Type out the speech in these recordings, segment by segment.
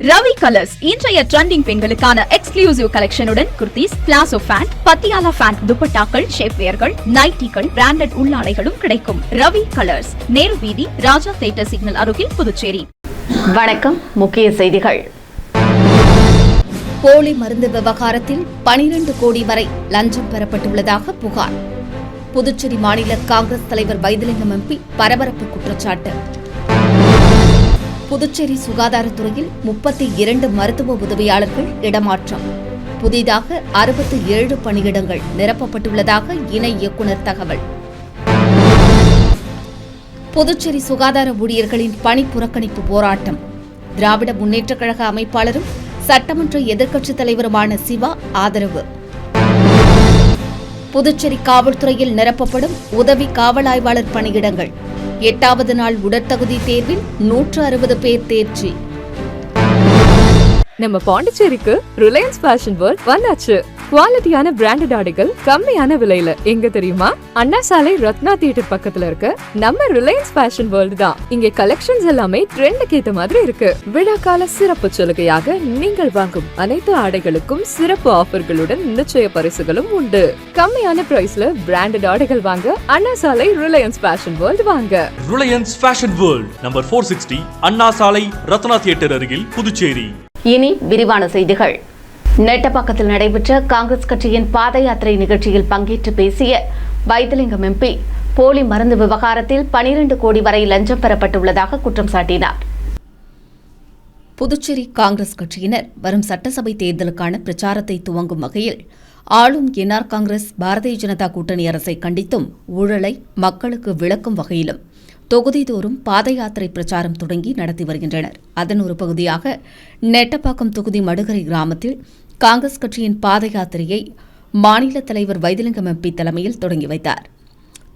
Ravi Colours இன்றைய trending பெண்களுக்கான exclusive கலெக்ஷனுடன் kurtis, palazzo pant, Patiala pant, துப்பட்டாக்கள், ஷேப்வேர்கள், நைட்டிகள், பிராண்டட் உள்ளாடைகளும் கிடைக்கும். ரவி கலர்ஸ், நேரு வீதி, ராஜா தியேட்டர் சிக்னல் அருகில், புதுச்சேரி. வணக்கம். முக்கிய செய்திகள். போலி மருந்து விவகாரத்தில் 12 கோடி வரை லஞ்சம் பெறப்பட்டுள்ளதாக புகார். புதுச்சேரி மாநில காங்கிரஸ் தலைவர் வைத்திலிங்கம் எம்பி பரபரப்பு குற்றச்சாட்டு. புதுச்சேரி சுகாதாரத்துறையில் 32 மருத்துவ உதவியாளர்கள் இடமாற்றம். புதிதாக 67 பணியிடங்கள் நிரப்பப்பட்டுள்ளதாக இணை இயக்குநர் தகவல். புதுச்சேரி சுகாதார ஊழியர்களின் பணி புறக்கணிப்பு போராட்டம். திராவிட முன்னேற்றக் கழக அமைப்பாளரும் சட்டமன்ற எதிர்க்கட்சித் தலைவருமான சிவா ஆதரவு. புதுச்சேரி காவல்துறையில் நிரப்பப்படும் உதவி காவல் ஆய்வாளர் பணியிடங்கள். 8வது நாள் உடற்தகுதி தேர்வில் 160 பேர் தேர்ச்சி. நம்ம பாண்டிச்சேரிக்கு ரிலையன்ஸ் ஃபேஷன் வேர்ல்ட் வந்தாச்சு. குவாலிட்டியான பிராண்டட் ஆடைகள் கம்மியான விலையில. எங்க தெரியுமா? அண்ணா சாலை ரத்னா தியேட்டர் பக்கத்துல இருக்க நம்ம ரிலையன்ஸ் ஃபேஷன் வேர்ல்ட் தான். இங்க கலெக்ஷன்ஸ் எல்லாமே ட்ரெண்டுக்கு ஏத்த மாதிரி இருக்கு. விழாக்கால சிறப்பு சலுகையாக நீங்கள் வாங்கும் அனைத்து ஆடைகளுக்கும் சிறப்பு ஆஃபர்களுடன் நிச்சய பரிசுகளும் உண்டு. கம்மியான பிரைஸ்ல பிராண்டட் ஆடைகள் வாங்க அண்ணா சாலை ரிலையன்ஸ் ஃபேஷன் வேர்ல்ட் வாங்க. ரிலையன்ஸ் ஃபேஷன் வேர்ல்ட், நம்பர் 460, அண்ணா சாலை ரத்னா தியேட்டர் அருகில், புதுச்சேரி. இனி விரிவான செய்திகள். நெட்டப்பாக்கத்தில் நடைபெற்ற காங்கிரஸ் கட்சியின் பாத யாத்திரை நிகழ்ச்சியில் பங்கேற்று பேசிய வைத்திலிங்கம் எம்பி போலி மருந்து விவகாரத்தில் 12 கோடி வரை லஞ்சம் பெறப்பட்டுள்ளதாக குற்றம் சாட்டினார். புதுச்சேரி காங்கிரஸ் கட்சியினர் வரும் சட்டசபை தேர்தலுக்கான பிரச்சாரத்தை துவங்கும் வகையில் ஆளும் என்ஆர் காங்கிரஸ் பாரதிய ஜனதா கூட்டணி அரசை கண்டித்தும் ஊழலை மக்களுக்கு விளக்கும் வகையிலும் தொகுதிதோறும் பாத யாத்திரை பிரச்சாரம் தொடங்கி நடத்தி வருகின்றனர். அதன் ஒரு பகுதியாக நெட்டப்பாக்கம் தொகுதி மடுகரை கிராமத்தில் காங்கிரஸ் கட்சியின் பாத யாத்திரையை மாநில தலைவர் வைத்திலிங்கம் எம்பி தலைமையில் தொடங்கி வைத்தார்.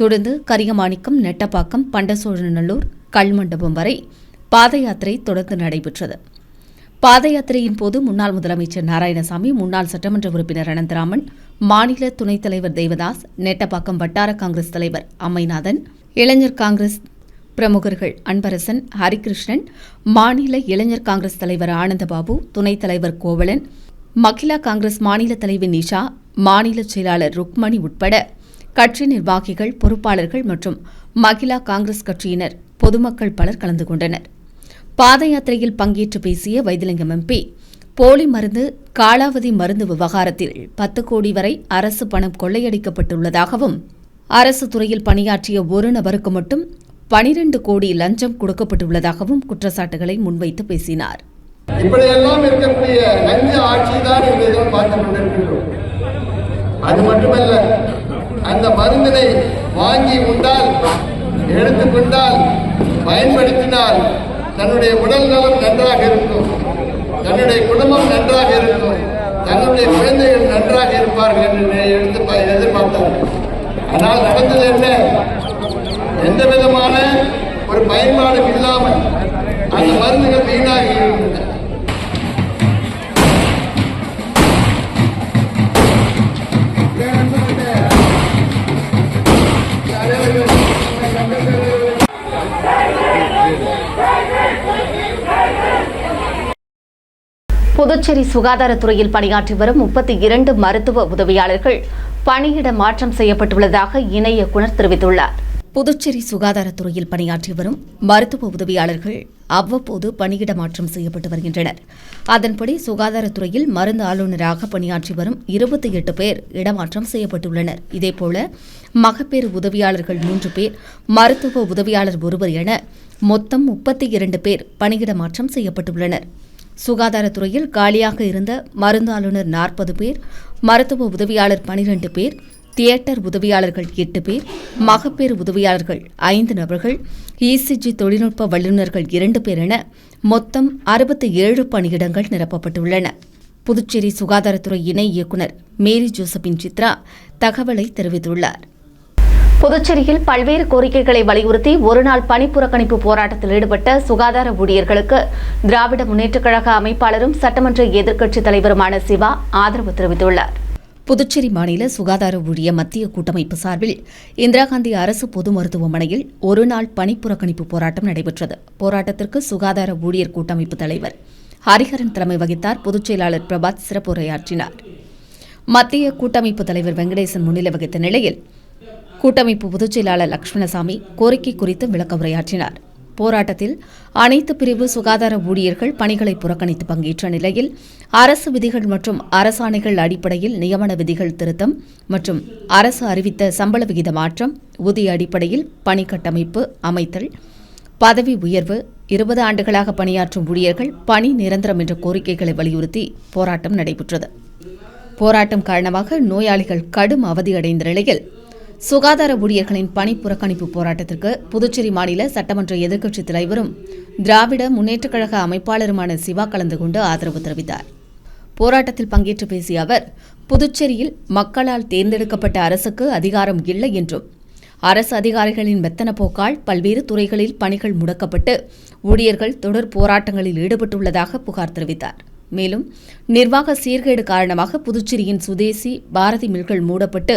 தொடர்ந்து கரியமாணிக்கம், நெட்டப்பாக்கம், பண்டசோழநல்லூர், கல்மண்டபம் வரை பாத யாத்திரை தொடர்ந்து நடைபெற்றது. பாத யாத்திரையின் போது முன்னாள் முதலமைச்சர் நாராயணசாமி, முன்னாள் சட்டமன்ற உறுப்பினர் அனந்தராமன், மாநில துணைத் தலைவர் தேவதாஸ், நெட்டப்பாக்கம் வட்டார காங்கிரஸ் தலைவர் அம்மைநாதன், இளைஞர் காங்கிரஸ் பிரமுகர்கள் அன்பரசன், ஹரிகிருஷ்ணன், மாநில இளைஞர் காங்கிரஸ் தலைவர் ஆனந்தபாபு, துணைத் தலைவர் கோவலன், மகிழா காங்கிரஸ் மாநில தலைவி நிஷா, மாநில செயலாளர் ருக்மணி உட்பட கட்சி நிர்வாகிகள், பொறுப்பாளர்கள் மற்றும் மகிழா காங்கிரஸ் கட்சியினர், பொதுமக்கள் பலர் கலந்து கொண்டனர். பாத யாத்திரையில் பங்கேற்று பேசிய வைத்திலிங்கம் எம்பி போலி மருந்து, காலாவதி மருந்து விவகாரத்தில் 10 கோடி வரை அரசு பணம் கொள்ளையடிக்கப்பட்டுள்ளதாகவும் அரசு துறையில் பணியாற்றிய ஒரு நபருக்கு மட்டும் 12 கோடி லஞ்சம் கொடுக்கப்பட்டுள்ளதாகவும் குற்றச்சாட்டுகளை முன்வைத்து பேசினார். இப்படியெல்லாம் இருக்கக்கூடிய லஞ்ச ஆட்சி தான் இதைதான் பார்த்துக் கொண்டிருக்கிறோம். அது மட்டுமல்ல, அந்த மருந்தினை வாங்கி உண்டால், எடுத்துக்கொண்டால், பயன்படுத்தினால் தன்னுடைய உடல் நலம் நன்றாக இருக்கும், தன்னுடைய குடும்பம் நன்றாக இருக்கும், தன்னுடைய குழந்தைகள் நன்றாக இருப்பார்கள் என்று எதிர்பார்த்தார்கள். ஆனால் நடந்தது என்ன? எந்த விதமான ஒரு பயன்பாடும் இல்லாமல் அந்த மருந்துகள் வீணாகி இருந்தன. புதுச்சேரி சுகாதாரத்துறையில் பணியாற்றி வரும் 32 மருத்துவ உதவியாளர்கள் பணியிட மாற்றம் செய்யப்பட்டுள்ளதாக இணை இயக்குநர் தெரிவித்துள்ளார். புதுச்சேரி சுகாதாரத்துறையில் பணியாற்றி வரும் மருத்துவ உதவியாளர்கள் அவ்வப்போது பணியிட மாற்றம் செய்யப்பட்டு வருகின்றனர். அதன்படி சுகாதாரத்துறையில் மருந்து ஆளுநராக பணியாற்றி வரும் 28 பேர் இடமாற்றம் செய்யப்பட்டுள்ளனர். இதேபோல மகப்பேறு உதவியாளர்கள் 3 பேர், மருத்துவ உதவியாளர் 1 என மொத்தம் 32 பேர் பணியிட மாற்றம் செய்யப்பட்டுள்ளனர். சுகாதாரத்துறையில் காலியாக இருந்த மருந்து ஆளுநர் 40 பேர், மருத்துவ உதவியாளர் 12 பேர், தியேட்டர் உதவியாளர்கள் 8 பேர், மகப்பேறு உதவியாளர்கள் 5 நபர்கள், இசிஜி தொழில்நுட்ப வல்லுநர்கள் 2 பேர் என மொத்தம் 67 பணியிடங்கள் நிரப்பப்பட்டுள்ளன. புதுச்சேரி சுகாதாரத்துறை இணை இயக்குநர் மேரி ஜோசபின் சித்ரா தகவலை தெரிவித்துள்ளார். புதுச்சேரியில் பல்வேறு கோரிக்கைகளை வலியுறுத்தி ஒருநாள் பணி புறக்கணிப்பு போராட்டத்தில் ஈடுபட்ட சுகாதார ஊழியர்களுக்கு திராவிட முன்னேற்றக் கழக அமைப்பாளரும் சட்டமன்ற எதிர்க்கட்சித் தலைவருமான சிவா ஆதரவு தெரிவித்துள்ளார். புதுச்சேரி மாநில சுகாதார ஊழிய மத்திய கூட்டமைப்பு சார்பில் இந்திரா காந்தி அரசு பொது மருத்துவமனையில் ஒருநாள் பணி புறக்கணிப்பு போராட்டம் நடைபெற்றது. போராட்டத்திற்கு சுகாதார ஊழியர் கூட்டமைப்பு தலைவர் ஹரிஹரன் தலைமை வகித்தார். பொதுச் செயலாளர் பிரபாத் சிறப்புரையாற்றினார். மத்திய கூட்டமைப்பு தலைவர் வெங்கடேசன் முன்னிலை வகித்த நிலையில் கூட்டமைப்பு பொதுச் செயலாளர் லட்சுமணசாமி கோரிக்கை குறித்து விளக்க உரையாற்றினார். போராட்டத்தில் அனைத்து பிரிவு சுகாதார ஊழியர்கள் பணிகளை புறக்கணித்து பங்கேற்ற நிலையில் அரசு விதிகள் மற்றும் அரசாணைகள் அடிப்படையில் நியமன விதிகள் திருத்தம் மற்றும் அரசு அறிவித்த சம்பள விகித மாற்றம், ஊதிய அடிப்படையில் பணி கட்டமைப்பு அமைத்தல், பதவி உயர்வு, 20 ஆண்டுகளாக பணியாற்றும் ஊழியர்கள் பணி நிரந்தரம் என்ற கோரிக்கைகளை வலியுறுத்தி போராட்டம் நடைபெற்றது. போராட்டம் காரணமாக நோயாளிகள் கடும் அவதியடைந்த நிலையில் சுகாதார ஊழியர்களின் பணி புறக்கணிப்பு போராட்டத்திற்கு புதுச்சேரி மாநில சட்டமன்ற எதிர்க்கட்சித் தலைவரும் திராவிட முன்னேற்றக் கழக அமைப்பாளருமான சிவா கலந்து கொண்டு ஆதரவு தெரிவித்தார். போராட்டத்தில் பங்கேற்று பேசிய அவர், புதுச்சேரியில் மக்களால் தேர்ந்தெடுக்கப்பட்ட அரசுக்கு அதிகாரம் இல்லை என்றும், அரசு அதிகாரிகளின் மெத்தன போக்கால் பல்வேறு துறைகளில் பணிகள் முடக்கப்பட்டு ஊழியர்கள் தொடர் போராட்டங்களில் ஈடுபட்டுள்ளதாக புகார் தெரிவித்தார். மேலும் நிர்வாக சீர்கேடு காரணமாக புதுச்சேரியின் சுதேசி பாரதி மில்கள் மூடப்பட்டு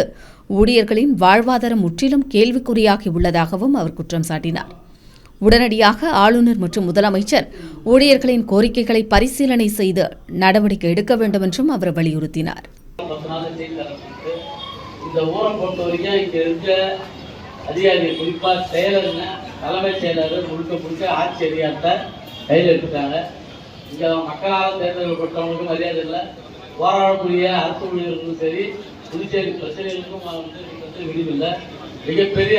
ஊழியர்களின் வாழ்வாதாரம் முற்றிலும் கேள்விக்குறியாகி உள்ளதாகவும் அவர் குற்றம் சாட்டினார். உடனடியாக ஆளுநர் மற்றும் முதலமைச்சர் ஊழியர்களின் கோரிக்கைகளை பரிசீலனை செய்து நடவடிக்கை எடுக்க வேண்டும் என்றும் அவர் வலியுறுத்தினார். அதிகாரிகள் குறிப்பா செயலருங்க, தலைமைச் செயலர் முழுக்க ஆட்சி அதிகாரத்தை கையில் எடுத்துட்டாங்க. இங்க மக்களால் தேர்ந்தெடுக்கப்பட்டவங்களுக்கும் மரியாதை இல்லை, போராடக்கூடிய அரசு ஊழியர்களுக்கும் சரி, புதுச்சேரி பிரச்சனைகளுக்கும் விடிவில்லை. மிகப்பெரிய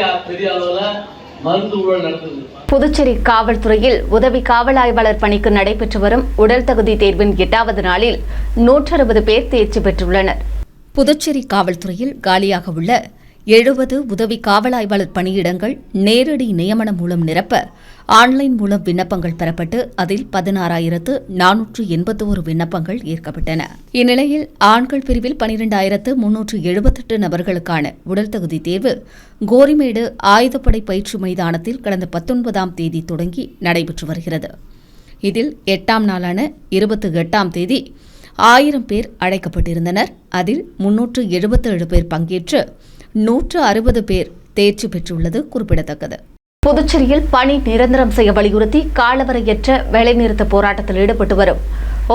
அளவில் மருந்து ஊழல் நடந்தது. புதுச்சேரி காவல்துறையில் உதவி காவல் ஆய்வாளர் பணிக்கு நடைபெற்று வரும் உடல் தகுதி தேர்வின் 8வது நாளில் 160 பேர் தேர்ச்சி பெற்றுள்ளனர். புதுச்சேரி காவல்துறையில் காலியாக உள்ள 70 உதவி காவல் ஆய்வாளர் பணியிடங்கள் நேரடி நியமனம் மூலம் நிரப்ப ஆன்லைன் மூலம் விண்ணப்பங்கள் பெறப்பட்டு அதில் 16,481 விண்ணப்பங்கள் ஏற்கப்பட்டன. இந்நிலையில் ஆண்கள் பிரிவில் 12,378 நபர்களுக்கான உடல் தகுதி தேர்வு கோரிமேடு ஆயுதப்படை பயிற்சி மைதானத்தில் கடந்த 19ஆம் தேதி தொடங்கி நடைபெற்று வருகிறது. இதில் 8ஆம் நாளான 28ஆம் தேதி 1000 பேர் அழைக்கப்பட்டிருந்தனர். அதில் 377 பேர் பங்கேற்று 160 பேர் தேர்ச்சி பெற்றுள்ளது குறிப்பிடத்தக்கது. புதுச்சேரியில் பணி நிரந்தரம் செய்ய வலியுறுத்தி காலவரையற்ற வேலைநிறுத்த போராட்டத்தில் ஈடுபட்டு வரும்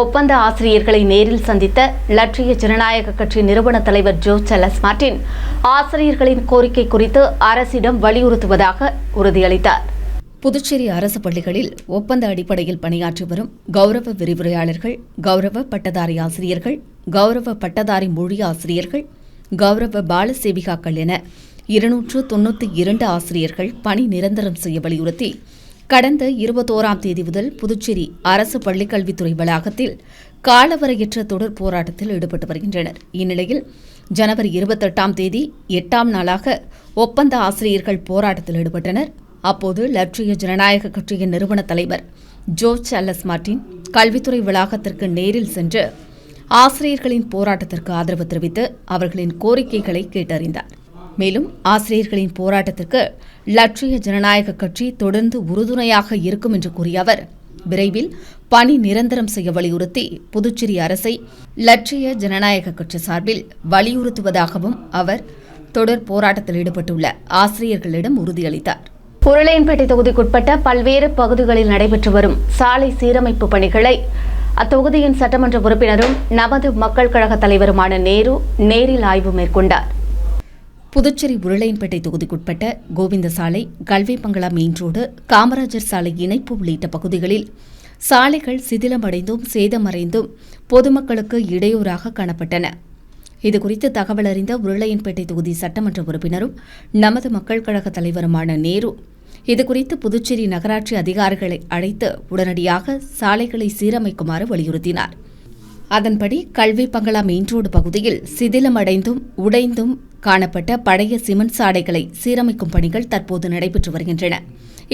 ஒப்பந்த ஆசிரியர்களை நேரில் சந்தித்த லட்சிய ஜனநாயக கட்சி நிறுவன தலைவர் ஜோ சார்லஸ் மார்டின் ஆசிரியர்களின் கோரிக்கை குறித்து அரசிடம் வலியுறுத்துவதாக உறுதியளித்தார். புதுச்சேரி அரசு பள்ளிகளில் ஒப்பந்த அடிப்படையில் பணியாற்றி வரும் கௌரவ விரிவுரையாளர்கள், கௌரவ பட்டதாரி ஆசிரியர்கள், கௌரவ பட்டதாரி மொழி ஆசிரியர்கள், கௌரவ பால சேவிகாக்கள் என 292 ஆசிரியர்கள் பணி நிரந்தரம் செய்ய வலியுறுத்தி கடந்த 21ஆம் தேதி முதல் புதுச்சேரி அரசு பள்ளிக்கல்வித்துறை வளாகத்தில் காலவரையற்ற தொடர் போராட்டத்தில் ஈடுபட்டு வருகின்றனர். இந்நிலையில் ஜனவரி 28ஆம் தேதி 8ஆம் நாளாக ஒப்பந்த ஆசிரியர்கள் போராட்டத்தில் ஈடுபட்டனர். அப்போது லட்சிய ஜனநாயக கட்சியின் நிறுவன தலைவர் ஜோ சார்லஸ் மார்டின் கல்வித்துறை வளாகத்திற்கு நேரில் சென்று ஆசிரியர்களின் போராட்டத்திற்கு ஆதரவு தெரிவித்து அவர்களின் கோரிக்கைகளை கேட்டறிந்தார். மேலும் ஆசிரியர்களின் போராட்டத்திற்கு லட்சிய ஜனநாயக கட்சி தொடர்ந்து உறுதுணையாக இருக்கும் என்று கூறிய அவர், விரைவில் பணி நிரந்தரம் செய்ய வலியுறுத்தி புதுச்சேரி அரசை லட்சிய ஜனநாயக கட்சி சார்பில் வலியுறுத்துவதாகவும் அவர் தொடர் போராட்டத்தில் ஈடுபட்டுள்ள ஆசிரியர்களிடம் உறுதியளித்தார். உருளையன்பேட்டை தொகுதிக்குட்பட்ட பல்வேறு பகுதிகளில் நடைபெற்று வரும் சாலை சீரமைப்பு பணிகளை அத்தொகுதியின் சட்டமன்ற உறுப்பினரும் நமது மக்கள் கழக தலைவருமான நேரு நேரில் ஆய்வு மேற்கொண்டார். புதுச்சேரி உருளையன்பேட்டை தொகுதிக்குட்பட்ட கோவிந்த சாலை, கல்வி பங்களா மெயின் ரோடு, காமராஜர் சாலை இணைப்பு உள்ளிட்ட பகுதிகளில் சாலைகள் சிதிலமடைந்தும் சேதமடைந்தும் பொதுமக்களுக்கு இடையூறாக காணப்பட்டன. இதுகுறித்து தகவல் அறிந்த உருளையன்பேட்டை தொகுதி சட்டமன்ற உறுப்பினரும் நமது மக்கள் கழக தலைவருமான நேரு இதுகுறித்து புதுச்சேரி நகராட்சி அதிகாரிகளை அழைத்து உடனடியாக சாலைகளை சீரமைக்குமாறு வலியுறுத்தினார். அதன்படி கல்வி பங்களா மெயின் ரோடு பகுதியில் சிதிலமடைந்தும் உடைந்தும் காணப்பட்ட பழைய சிமெண்ட் சாலைகளை சீரமைக்கும் பணிகள் தற்போது நடைபெற்று வருகின்றன.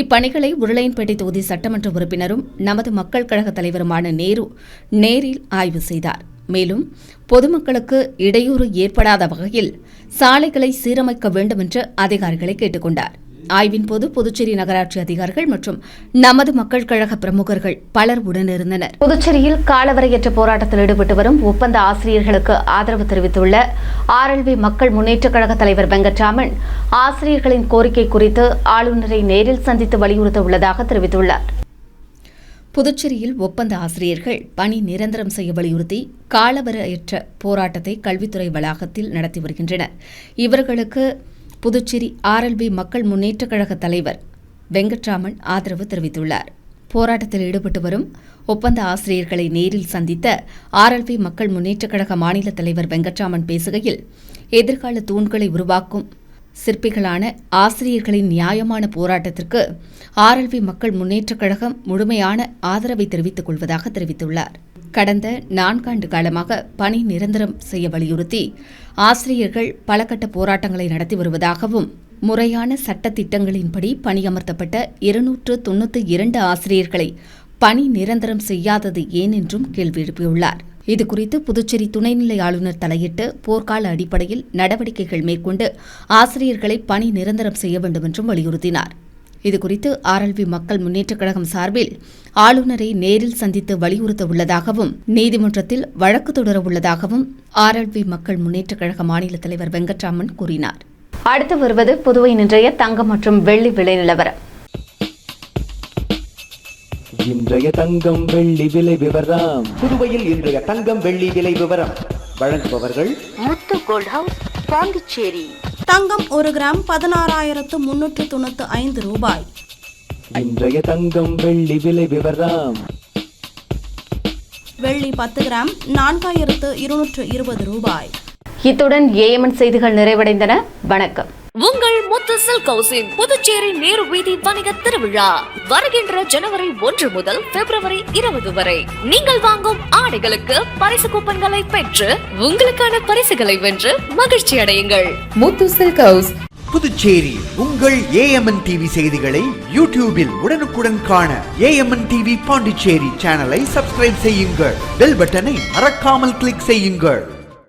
இப்பணிகளை உருளையன்பேட்டை தொகுதி சட்டமன்ற உறுப்பினரும் நமது மக்கள் கழக தலைவருமான நேரு நேரில் ஆய்வு செய்தார். மேலும் பொதுமக்களுக்கு இடையூறு ஏற்படாத வகையில் சாலைகளை சீரமைக்க வேண்டும் என்று அதிகாரிகளை கேட்டுக் கொண்டார். ஆய்வின் போது புதுச்சேரி நகராட்சி அதிகாரிகள் மற்றும் நமது மக்கள் கழக பிரமுகர்கள் பலர் உடனிருந்தனர். புதுச்சேரியில் காலவரையற்ற போராட்டத்தில் ஈடுபட்டு வரும் ஒப்பந்த ஆசிரியர்களுக்கு ஆதரவு தெரிவித்துள்ள RLV மக்கள் முன்னேற்றக் கழக தலைவர் வெங்கட்ராமன் ஆசிரியர்களின் கோரிக்கை குறித்து ஆளுநரை நேரில் சந்தித்து வலியுறுத்த உள்ளதாக தெரிவித்துள்ளார். புதுச்சேரியில் ஒப்பந்த ஆசிரியர்கள் பணி நிரந்தரம் செய்ய வலியுறுத்தி காலவரையற்ற போராட்டத்தை கல்வித்துறை வளாகத்தில் நடத்தி வருகின்றனர். இவர்களுக்கு புதுச்சேரி RLB மக்கள் முன்னேற்றக் கழக தலைவர் வெங்கட்ராமன் ஆதரவு தெரிவித்துள்ளார். போராட்டத்தில் ஈடுபட்டு வரும் ஒப்பந்த ஆசிரியர்களை நேரில் சந்தித்த RLB மக்கள் முன்னேற்றக் கழக மாநில தலைவர் வெங்கட்ராமன் பேசுகையில், எதிர்கால தூண்களை உருவாக்கும் சிற்பிகளான ஆசிரியர்களின் நியாயமான போராட்டத்திற்கு RLB மக்கள் முன்னேற்றக் கழகம் முழுமையான ஆதரவை தெரிவித்துக் கொள்வதாக தெரிவித்துள்ளார். கடந்த 4 ஆண்டு காலமாக பணி நிரந்தரம் செய்ய வலியுறுத்தி ஆசிரியர்கள் பல கட்ட போராட்டங்களை நடத்தி வருவதாகவும், முறையான சட்ட திட்டங்களின்படி பணியமர்த்தப்பட்ட 292 ஆசிரியர்களை பணி நிரந்தரம் செய்யாதது ஏன் என்றும் கேள்வி எழுப்பியுள்ளார். இதுகுறித்து புதுச்சேரி துணைநிலை ஆளுநர் தலையிட்டு போர்க்கால அடிப்படையில் நடவடிக்கைகள் மேற்கொண்டு ஆசிரியர்களை பணி நிரந்தரம் செய்ய வேண்டும் என்றும் வலியுறுத்தினார். இதுகுறித்து RLB மக்கள் முன்னேற்றக் கழகம் சார்பில் ஆளுநரை நேரில் சந்தித்து வலியுறுத்த உள்ளதாகவும், நீதிமன்றத்தில் வழக்கு தொடர உள்ளதாகவும் RLB மக்கள் முன்னேற்றக் கழக மாநில தலைவர் வெங்கட்ராமன் கூறினார். அடுத்து வருவது புதுவை இன்றைய தங்கம் மற்றும் வெள்ளி விலை நிலவரம். இன்றைய தங்கம் வெள்ளி விலை விவரம். புதுவையில் இன்றைய தங்கம் வெள்ளி விலை விவரம் வழங்குபவர்கள் முத்து கோல்ட் ஹவுஸ், பாண்டிச்சேரி. தங்கம் 1 கிராம் 16,395 ரூபாய். இன்றைய தங்கம் வெள்ளி விலை விவரம். வெள்ளி 10 கிராம் 4,220 ரூபாய். இத்துடன் AMN செய்திகள் நிறைவடைந்தன. வணக்கம். உங்கள் முத்து சில்க் ஹவுஸின் புதுச்சேரி நேரு வீதி வணிக திருவிழா வருகின்ற ஜனவரி 1 முதல் பிப்ரவரி 20 வரை. நீங்கள் வாங்கும் ஆடைகளுக்கு பரிசு கூப்பன்களை பெற்று உங்களுக்கான பரிசுகளை வென்று மகிழ்ச்சி அடையுங்கள். முத்து சில்க் ஹவுஸ், புதுச்சேரி. உங்கள் AMN TV செய்திகளை யூடியூபில் உடனுக்குடன் காண AMN TV பாண்டிச்சேரி சேனலை சப்ஸ்கிரைப் செய்யுங்கள். பெல் பட்டனை மறக்காமல் கிளிக் செய்யுங்கள்.